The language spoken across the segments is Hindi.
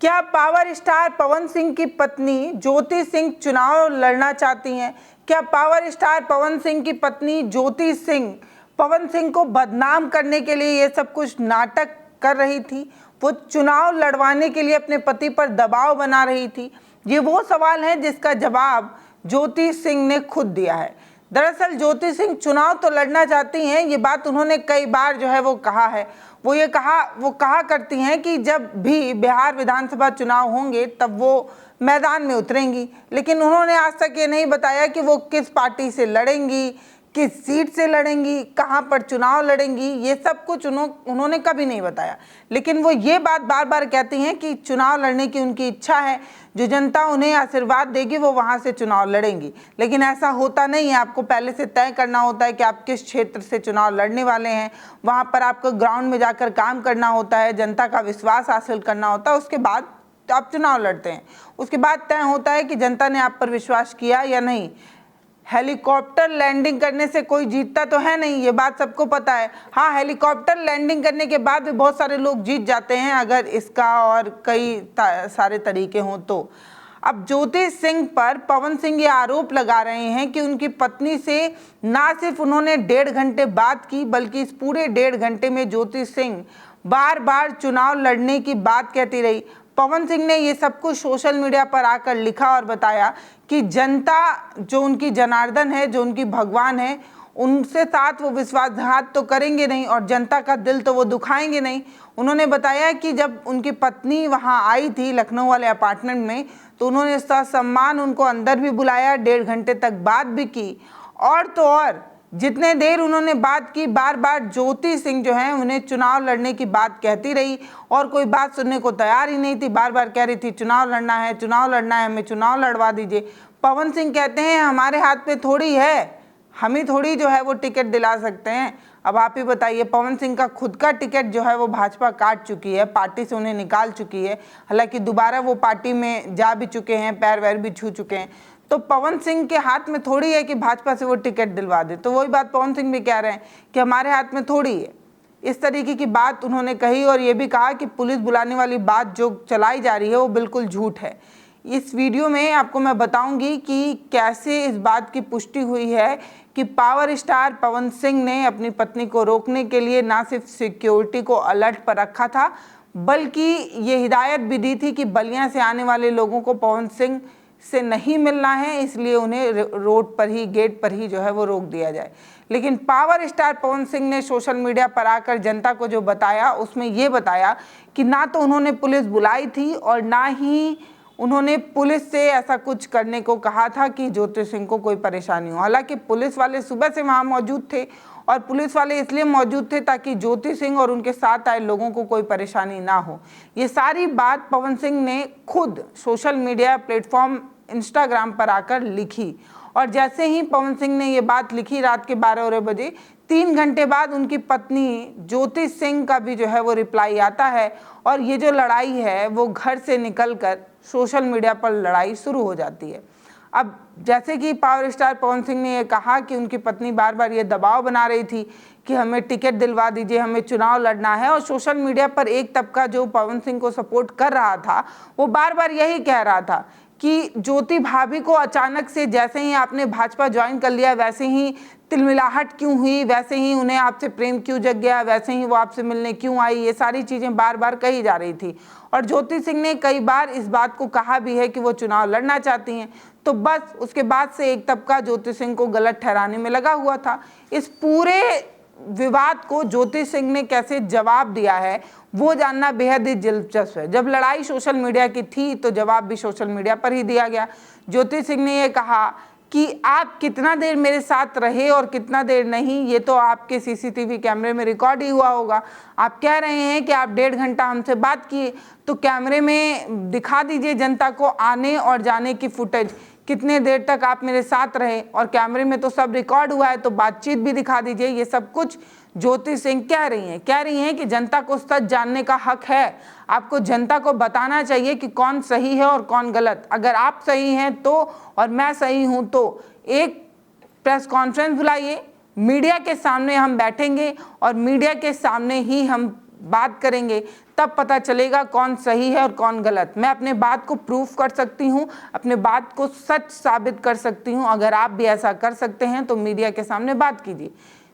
क्या पावर स्टार पवन सिंह की पत्नी ज्योति सिंह चुनाव लड़ना चाहती हैं? क्या पावर स्टार पवन सिंह की पत्नी ज्योति सिंह पवन सिंह को बदनाम करने के लिए ये सब कुछ नाटक कर रही थी? वो चुनाव लड़वाने के लिए अपने पति पर दबाव बना रही थी? ये वो सवाल है जिसका जवाब ज्योति सिंह ने खुद दिया है। दरअसल ज्योति सिंह चुनाव तो लड़ना चाहती हैं, ये बात उन्होंने कई बार जो है वो कहा है। वो कहा करती हैं कि जब भी बिहार विधानसभा चुनाव होंगे तब वो मैदान में उतरेंगी, लेकिन उन्होंने आज तक ये नहीं बताया कि वो किस पार्टी से लड़ेंगी, किस सीट से लड़ेंगी, कहां पर चुनाव लड़ेंगी। ये सब कुछ उन्होंने कभी नहीं बताया। लेकिन वो ये बात बार बार कहती हैं कि चुनाव लड़ने की उनकी इच्छा है, जो जनता उन्हें आशीर्वाद देगी वो वहां से चुनाव लड़ेंगी। लेकिन ऐसा होता नहीं है। आपको पहले से तय करना होता है कि आप किस क्षेत्र से चुनाव लड़ने वाले हैं। वहां पर आपको ग्राउंड में जाकर काम करना होता है, जनता का विश्वास हासिल करना होता है, उसके बाद आप चुनाव लड़ते हैं। उसके बाद तय होता है कि जनता ने आप पर विश्वास किया या नहीं। हेलीकॉप्टर लैंडिंग करने से कोई जीतता तो है नहीं, ये बात सबको पता है। हाँ, हेलीकॉप्टर लैंडिंग करने के बाद भी बहुत सारे लोग जीत जाते हैं, अगर इसका और कई सारे तरीके हों तो। अब ज्योति सिंह पर पवन सिंह ये आरोप लगा रहे हैं कि उनकी पत्नी से ना सिर्फ उन्होंने 1.5 घंटे बात की, बल्कि इस पूरे 1.5 घंटे में ज्योति सिंह बार बार चुनाव लड़ने की बात कहती रही। पवन सिंह ने ये सब कुछ सोशल मीडिया पर आकर लिखा और बताया कि जनता जो उनकी जनार्दन है, जो उनकी भगवान है, उनसे साथ वो विश्वासघात तो करेंगे नहीं और जनता का दिल तो वो दुखाएंगे नहीं। उन्होंने बताया कि जब उनकी पत्नी वहां आई थी लखनऊ वाले अपार्टमेंट में, तो उन्होंने सम्मान उनको अंदर भी बुलाया, 1.5 घंटे तक बात भी की। और तो और जितने देर उन्होंने बात की, बार बार ज्योति सिंह जो है उन्हें चुनाव लड़ने की बात कहती रही और कोई बात सुनने को तैयार ही नहीं थी। बार बार कह रही थी चुनाव लड़ना है, चुनाव लड़ना है, हमें चुनाव लड़वा दीजिए। पवन सिंह कहते हैं हमारे हाथ में थोड़ी है, हम ही थोड़ी जो है वो टिकट दिला सकते हैं। अब आप ही बताइए, पवन सिंह का खुद का टिकट जो है वो भाजपा काट चुकी है, पार्टी से उन्हें निकाल चुकी है। हालांकि दोबारा वो पार्टी में जा भी चुके हैं, पैर वैर भी छू चुके हैं। तो पवन सिंह के हाथ में थोड़ी है कि भाजपा से वो टिकट दिलवा दे। तो वही बात पवन सिंह भी कह रहे हैं कि हमारे हाथ में थोड़ी है। इस तरीके की बात उन्होंने कही और ये भी कहा कि पुलिस बुलाने वाली बात जो चलाई जा रही है वो बिल्कुल झूठ है। इस वीडियो में आपको मैं बताऊंगी कि कैसे इस बात की पुष्टि हुई है कि पावर स्टार पवन सिंह ने अपनी पत्नी को रोकने के लिए ना सिर्फ सिक्योरिटी को अलर्ट पर रखा था, बल्कि ये हिदायत भी दी थी कि बलिया से आने वाले लोगों को पवन सिंह से नहीं मिलना है, इसलिए उन्हें रोड पर ही, गेट पर ही जो है वो रोक दिया जाए। लेकिन पावर स्टार पवन सिंह ने सोशल मीडिया पर आकर जनता को जो बताया, उसमें ये बताया कि ना तो उन्होंने पुलिस बुलाई थी और ना ही उन्होंने पुलिस से ऐसा कुछ करने को कहा था कि ज्योति सिंह को कोई परेशानी हो। हालांकि पुलिस वाले सुबह से वहां मौजूद थे और पुलिस वाले इसलिए मौजूद थे ताकि ज्योति सिंह और उनके साथ आए लोगों को कोई परेशानी ना हो। ये सारी बात पवन सिंह ने खुद सोशल मीडिया प्लेटफॉर्म इंस्टाग्राम पर आकर लिखी और जैसे ही पवन सिंह ने ये बात लिखी रात के 12 बजे, 3 घंटे बाद उनकी पत्नी ज्योति सिंह का भी जो है वो रिप्लाई आता है और ये जो लड़ाई है वो घर से निकलकर सोशल मीडिया पर लड़ाई शुरू हो जाती है। अब जैसे कि पावर स्टार पवन सिंह ने ये कहा कि उनकी पत्नी बार बार ये दबाव बना रही थी कि हमें टिकट दिलवा दीजिए, हमें चुनाव लड़ना है, और सोशल मीडिया पर एक तबका जो पवन सिंह को सपोर्ट कर रहा था वो बार बार यही कह रहा था कि ज्योति भाभी को अचानक से जैसे ही आपने भाजपा ज्वाइन कर लिया वैसे ही तिलमिलाहट क्यों हुई, वैसे ही उन्हें आपसे प्रेम क्यों जग गया, वैसे ही वो आपसे मिलने क्यों आई, ये सारी चीज़ें बार बार कही जा रही थी। और ज्योति सिंह ने कई बार इस बात को कहा भी है कि वो चुनाव लड़ना चाहती हैं। तो बस उसके बाद से एक तबका ज्योति सिंह को गलत ठहराने में लगा हुआ था। इस पूरे विवाद को ज्योति सिंह ने कैसे जवाब दिया है वो जानना बेहद ही दिलचस्प है। जब लड़ाई सोशल मीडिया की थी तो जवाब भी सोशल मीडिया पर ही दिया गया। ज्योति सिंह ने ये कहा कि आप कितना देर मेरे साथ रहे और कितना देर नहीं, ये तो आपके सीसीटीवी कैमरे में रिकॉर्ड ही हुआ होगा। आप कह रहे हैं कि आप 1.5 घंटा हमसे बात किए, तो कैमरे में दिखा दीजिए जनता को आने और जाने की फुटेज, कितने देर तक आप मेरे साथ रहे, और कैमरे में तो सब रिकॉर्ड हुआ है, तो बातचीत भी दिखा दीजिए। ये सब कुछ ज्योति सिंह कह रही हैं कि जनता को सच जानने का हक है। आपको जनता को बताना चाहिए कि कौन सही है और कौन गलत। अगर आप सही हैं तो और मैं सही हूं तो एक प्रेस कॉन्फ्रेंस बुलाइए, मीडिया के सामने हम बैठेंगे और मीडिया के सामने ही हम बात करेंगे तब पता चलेगा कौन सही है और कौन गलत। मैं अपने बात को प्रूफ कर सकती हूँ, अपने बात को सच साबित कर सकती हूँ। अगर आप भी ऐसा कर सकते हैं तो मीडिया के सामने बात कीजिए।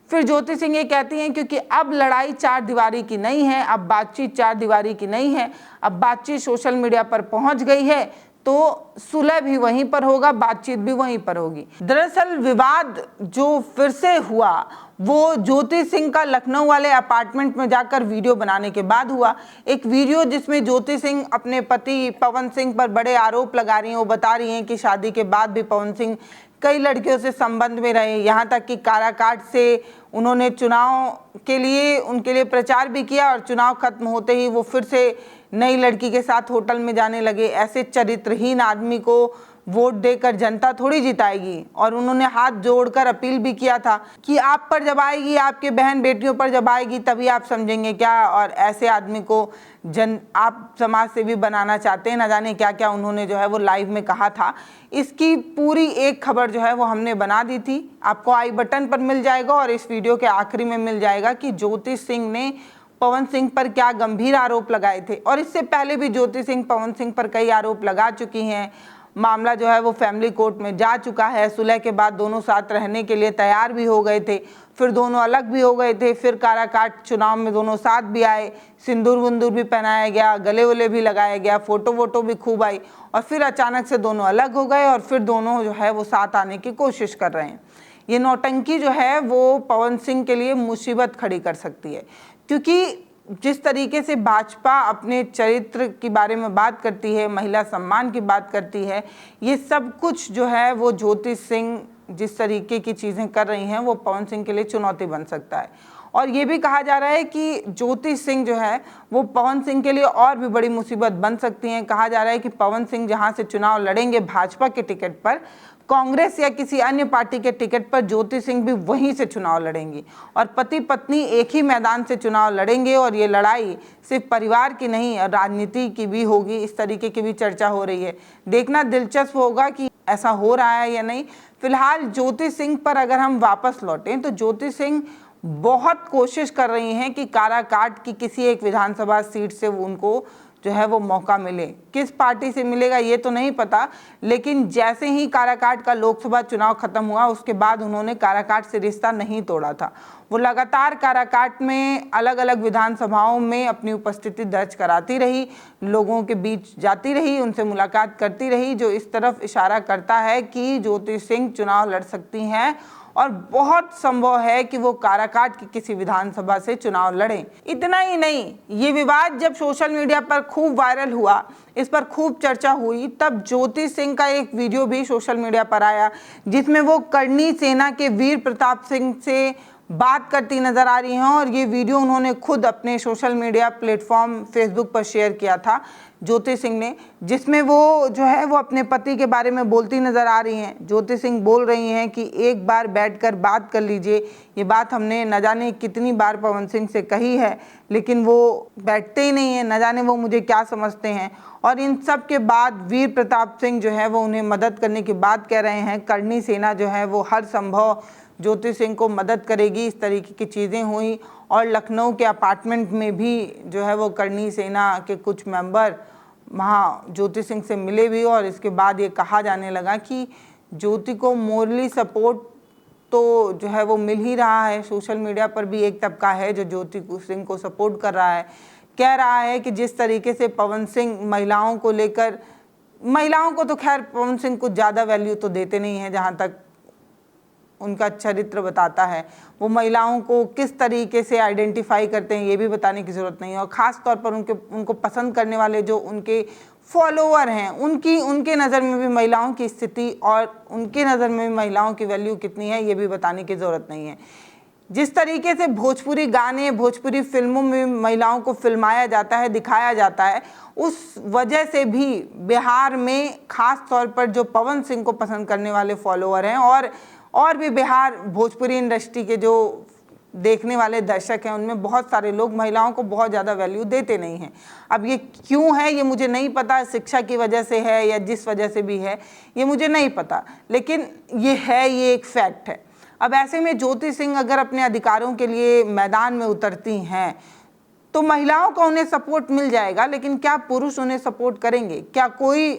फिर ज्योति सिंह ये कहती हैं क्योंकि अब लड़ाई चार दीवारी की नहीं है, अब बातचीत चार दीवारी की नहीं है, अब बातचीत सोशल मीडिया पर पहुंच गई है तो सुलह भी वहीं पर होगा, बातचीत भी वहीं पर होगी। दरअसल विवाद जो फिर से हुआ वो ज्योति सिंह का लखनऊ वाले अपार्टमेंट में जाकर वीडियो बनाने के बाद हुआ। एक वीडियो जिसमें ज्योति सिंह अपने पति पवन सिंह पर बड़े आरोप लगा रही हैं। वो बता रही हैं कि शादी के बाद भी पवन सिंह कई लड़कियों से संबंध में रहे, यहाँ तक कि काराकाट से उन्होंने चुनाव के लिए उनके लिए प्रचार भी किया और चुनाव खत्म होते ही वो फिर से नई लड़की के साथ होटल में जाने लगे। ऐसे चरित्रहीन आदमी को वोट देकर जनता थोड़ी जिताएगी। और उन्होंने हाथ जोड़कर अपील भी किया था कि आप पर जब आएगी, आपके बहन बेटियों पर जब आएगी तभी आप समझेंगे क्या। और ऐसे आदमी को आप समाज सेवी बनाना चाहते हैं, ना जाने क्या क्या उन्होंने जो है वो लाइव में कहा था। इसकी पूरी एक खबर जो है वो हमने बना दी थी, आपको आई बटन पर मिल जाएगा और इस वीडियो के आखिरी में मिल जाएगा कि ज्योति सिंह ने पवन सिंह पर क्या गंभीर आरोप लगाए थे। और इससे पहले भी ज्योति सिंह पवन सिंह पर कई आरोप लगा चुकी हैं। मामला जो है वो फैमिली कोर्ट में जा चुका है। सुलह के बाद दोनों साथ रहने के लिए तैयार भी हो गए थे, फिर दोनों अलग भी हो गए थे, फिर काराकाट चुनाव में दोनों साथ भी आए, सिंदूर विंदूर भी पहनाया गया, गले वले भी लगाया गया, फोटो वोटो भी खूब आई और फिर अचानक से दोनों अलग हो गए और फिर दोनों जो है वो साथ आने की कोशिश कर रहे हैं। ये नौटंकी जो है वो पवन सिंह के लिए मुसीबत खड़ी कर सकती है, क्योंकि जिस तरीके से भाजपा अपने चरित्र के बारे में बात करती है, महिला सम्मान की बात करती है, ये सब कुछ जो है वो ज्योति सिंह जिस तरीके की चीज़ें कर रही हैं वो पवन सिंह के लिए चुनौती बन सकता है। और ये भी कहा जा रहा है कि ज्योति सिंह जो है वो पवन सिंह के लिए और भी बड़ी मुसीबत बन सकती हैं। कहा जा रहा है कि पवन सिंह जहाँ से चुनाव लड़ेंगे भाजपा के टिकट पर, कांग्रेस या किसी अन्य पार्टी के टिकट पर ज्योति सिंह भी वहीं से चुनाव लड़ेंगी और पति पत्नी एक ही मैदान से चुनाव लड़ेंगे। और ये लड़ाई सिर्फ परिवार की नहीं राजनीति की भी होगी, इस तरीके की भी चर्चा हो रही है। देखना दिलचस्प होगा कि ऐसा हो रहा है या नहीं। फिलहाल ज्योति सिंह पर अगर हम वापस लौटें तो ज्योति सिंह बहुत कोशिश कर रही हैं कि काराकाट की किसी एक विधानसभा सीट से उनको जो है वो मौका मिले। किस पार्टी से मिलेगा ये तो नहीं पता, लेकिन जैसे ही काराकाट का लोकसभा चुनाव खत्म हुआ उसके बाद उन्होंने काराकाट से रिश्ता नहीं तोड़ा था। वो लगातार काराकाट में अलग अलग विधानसभाओं में अपनी उपस्थिति दर्ज कराती रही, लोगों के बीच जाती रही, उनसे मुलाकात करती रही, जो इस तरफ इशारा करता है कि ज्योति सिंह चुनाव लड़ सकती हैं और बहुत संभव है कि वो काराकाट की किसी विधानसभा से चुनाव लड़ें। इतना ही नहीं, ये विवाद जब सोशल मीडिया पर खूब वायरल हुआ, इस पर खूब चर्चा हुई, तब ज्योति सिंह का एक वीडियो भी सोशल मीडिया पर आया जिसमें वो करनी सेना के वीर प्रताप सिंह से बात करती नजर आ रही हैं। और ये वीडियो उन्होंने खुद अपने सोशल मीडिया प्लेटफॉर्म फेसबुक पर शेयर किया था ज्योति सिंह ने, जिसमें वो जो है वो अपने पति के बारे में बोलती नजर आ रही हैं। ज्योति सिंह बोल रही हैं कि एक बार बैठकर बात कर लीजिए। ये बात हमने न जाने कितनी बार पवन सिंह से कही है, लेकिन वो बैठते ही नहीं है, न जाने वो मुझे क्या समझते हैं। और इन सब के बाद वीर प्रताप सिंह जो है वो उन्हें मदद करने की बात कह रहे हैं। करनी सेना जो है वो हर संभव ज्योति सिंह को मदद करेगी, इस तरीके की चीज़ें हुई। और लखनऊ के अपार्टमेंट में भी जो है वो करनी सेना के कुछ मेंबर वहाँ ज्योति सिंह से मिले भी और इसके बाद ये कहा जाने लगा कि ज्योति को मोरली सपोर्ट तो जो है वो मिल ही रहा है। सोशल मीडिया पर भी एक तबका है जो ज्योति सिंह को सपोर्ट कर रहा है, कह रहा है कि जिस तरीके से पवन सिंह महिलाओं को लेकर, महिलाओं को तो खैर पवन सिंह कुछ ज़्यादा वैल्यू तो देते नहीं है, जहाँ तक उनका चरित्र बताता है, वो महिलाओं को किस तरीके से आइडेंटिफाई करते हैं ये भी बताने की ज़रूरत नहीं है। और ख़ास तौर पर उनको पसंद करने वाले जो उनके फॉलोअर हैं, उनके नज़र में भी महिलाओं की स्थिति और उनके नज़र में भी महिलाओं की वैल्यू कितनी है ये भी बताने की ज़रूरत नहीं है। जिस तरीके से भोजपुरी गाने, भोजपुरी फिल्मों में महिलाओं को फिल्माया जाता है, दिखाया जाता है, उस वजह से भी बिहार में ख़ास तौर पर जो पवन सिंह को पसंद करने वाले फॉलोअर हैं और भी बिहार भोजपुरी इंडस्ट्री के जो देखने वाले दर्शक हैं उनमें बहुत सारे लोग महिलाओं को बहुत ज़्यादा वैल्यू देते नहीं हैं। अब ये क्यों है ये मुझे नहीं पता, शिक्षा की वजह से है या जिस वजह से भी है ये मुझे नहीं पता, लेकिन ये एक फैक्ट है। अब ऐसे में ज्योति सिंह अगर अपने अधिकारों के लिए मैदान में उतरती हैं तो महिलाओं को उन्हें सपोर्ट मिल जाएगा, लेकिन क्या पुरुष उन्हें सपोर्ट करेंगे? क्या कोई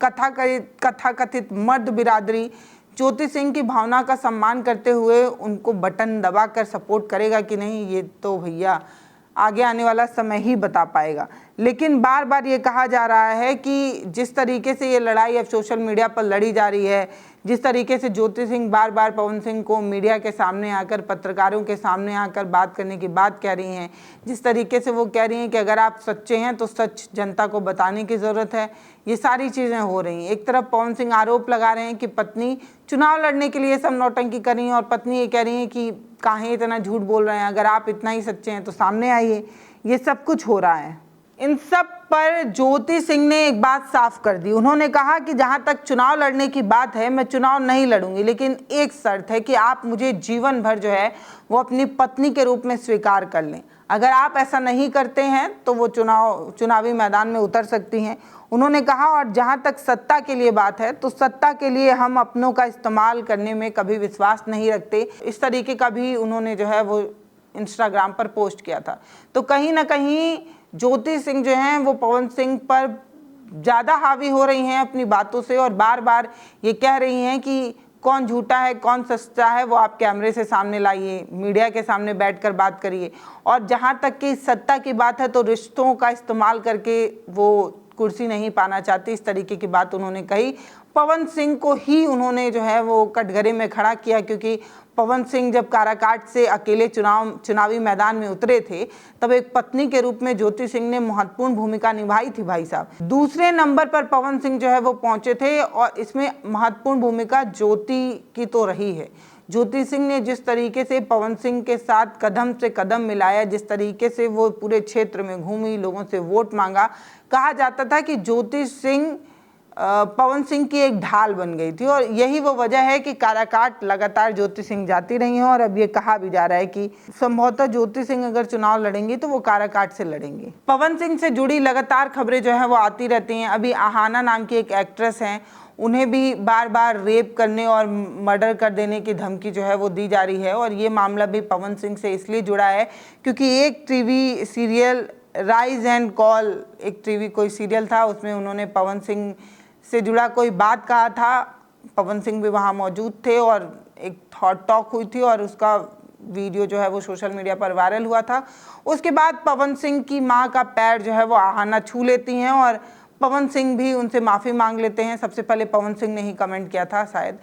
कथाकथित मर्द बिरादरी ज्योति सिंह की भावना का सम्मान करते हुए उनको बटन दबाकर सपोर्ट करेगा कि नहीं, ये तो भैया आगे आने वाला समय ही बता पाएगा। लेकिन बार बार ये कहा जा रहा है कि जिस तरीके से ये लड़ाई अब सोशल मीडिया पर लड़ी जा रही है, जिस तरीके से ज्योति सिंह बार बार पवन सिंह को मीडिया के सामने आकर, पत्रकारों के सामने आकर बात करने की बात कह रही हैं, जिस तरीके से वो कह रही हैं कि अगर आप सच्चे हैं तो सच जनता को बताने की ज़रूरत है, ये सारी चीज़ें हो रही हैं। एक तरफ पवन सिंह आरोप लगा रहे हैं कि पत्नी चुनाव लड़ने के लिए सब नौटंकी कर रही हैं, और पत्नी ये कह रही है कि काहे इतना झूठ बोल रहे हैं, अगर आप इतना ही सच्चे हैं तो सामने आइए। ये सब कुछ हो रहा है। इन सब पर ज्योति सिंह ने एक बात साफ कर दी। उन्होंने कहा कि जहां तक चुनाव लड़ने की बात है, मैं चुनाव नहीं लड़ूंगी, लेकिन एक शर्त है कि आप मुझे जीवन भर जो है वो अपनी पत्नी के रूप में स्वीकार कर लें। अगर आप ऐसा नहीं करते हैं तो वो चुनावी मैदान में उतर सकती हैं, उन्होंने कहा। और जहां तक सत्ता के लिए बात है, तो सत्ता के लिए हम अपनों का इस्तेमाल करने में कभी विश्वास नहीं रखते। इस तरीके का भी उन्होंने जो है वो इंस्टाग्राम पर पोस्ट किया था। तो कहीं ना कहीं ज्योति सिंह जो हैं वो पवन सिंह पर ज़्यादा हावी हो रही हैं अपनी बातों से, और बार बार ये कह रही हैं कि कौन झूठा है कौन सच्चा है वो आप कैमरे से सामने लाइए, मीडिया के सामने बैठकर बात करिए। और जहाँ तक कि सत्ता की बात है तो रिश्तों का इस्तेमाल करके वो कुर्सी नहीं पाना चाहती, इस तरीके की बात उन्होंने कही। पवन सिंह को ही उन्होंने जो है वो कटघरे में खड़ा किया, क्योंकि पवन सिंह जब काराकाट से अकेले चुनावी मैदान में उतरे थे, तब एक पत्नी के रूप में ज्योति सिंह ने महत्वपूर्ण भूमिका निभाई थी भाई साहब। दूसरे नंबर पर पवन सिंह जो है वो पहुंचे थे, और इसमें महत्वपूर्ण भूमिका ज्योति की तो रही है। ज्योति सिंह ने जिस तरीके से पवन सिंह के साथ कदम से कदम मिलाया, जिस तरीके से वो पूरे क्षेत्र में घूमी, लोगों से वोट मांगा, कहा जाता था कि ज्योति सिंह पवन सिंह की एक ढाल बन गई थी। और यही वो वजह है कि काराकाट लगातार ज्योति सिंह जाती रही हैं, और अब ये कहा भी जा रहा है कि संभवतः ज्योति सिंह अगर चुनाव लड़ेंगी तो वो काराकाट से लड़ेंगी। पवन सिंह से जुड़ी लगातार खबरें जो है वो आती रहती हैं। अभी आहाना नाम की एक एक्ट्रेस हैं, उन्हें भी बार बार रेप करने और मर्डर कर देने की धमकी जो है वो दी जा रही है। और ये मामला भी पवन सिंह से इसलिए जुड़ा है क्योंकि एक TV serial rise and call, एक टीवी कोई सीरियल था, उसमें उन्होंने पवन सिंह से जुड़ा कोई बात कहा था। पवन सिंह भी वहाँ मौजूद थे और एक हॉट टॉक हुई थी, और उसका वीडियो जो है वो सोशल मीडिया पर वायरल हुआ था। उसके बाद पवन सिंह की मां का पैर जो है वो आहाना छू लेती हैं, और पवन सिंह भी उनसे माफ़ी मांग लेते हैं। सबसे पहले पवन सिंह ने ही कमेंट किया था शायद,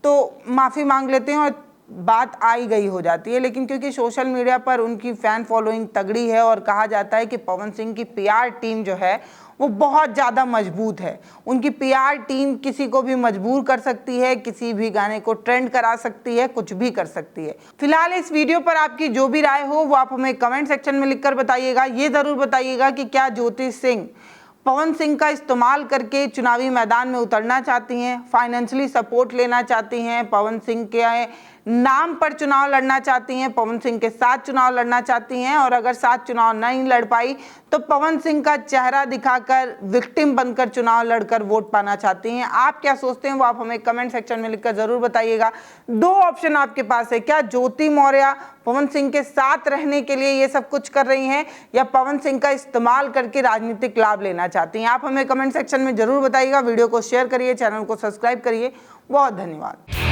तो माफ़ी मांग लेते हैं और बात आई गई हो जाती है। लेकिन क्योंकि सोशल मीडिया पर उनकी फ़ैन फॉलोइंग तगड़ी है, और कहा जाता है कि पवन सिंह की पीआर टीम जो है वो बहुत ज़्यादा मजबूत है। उनकी पीआर टीम किसी को भी मजबूर कर सकती है, किसी भी गाने को ट्रेंड करा सकती है, कुछ भी कर सकती है। फिलहाल इस वीडियो पर आपकी जो भी राय हो वो आप हमें कमेंट सेक्शन में लिखकर बताइएगा। ये ज़रूर बताइएगा कि क्या ज्योति सिंह पवन सिंह का इस्तेमाल करके चुनावी मैदान में उतरना चाहती हैं, फाइनेंशियली सपोर्ट लेना चाहती हैं, पवन सिंह के नाम पर चुनाव लड़ना चाहती हैं, पवन सिंह के साथ चुनाव लड़ना चाहती हैं, और अगर साथ चुनाव नहीं लड़ पाई तो पवन सिंह का चेहरा दिखाकर विक्टिम बनकर चुनाव लड़कर वोट पाना चाहती हैं। आप क्या सोचते हैं वो आप हमें कमेंट सेक्शन में लिखकर जरूर बताइएगा। दो ऑप्शन आपके पास है, क्या ज्योति मौर्य पवन सिंह के साथ रहने के लिए ये सब कुछ कर रही हैं, या पवन सिंह का इस्तेमाल करके राजनीतिक लाभ लेना चाहती हैं? आप हमें कमेंट सेक्शन में जरूर बताइएगा। वीडियो को शेयर करिए, चैनल को सब्सक्राइब करिए। बहुत धन्यवाद।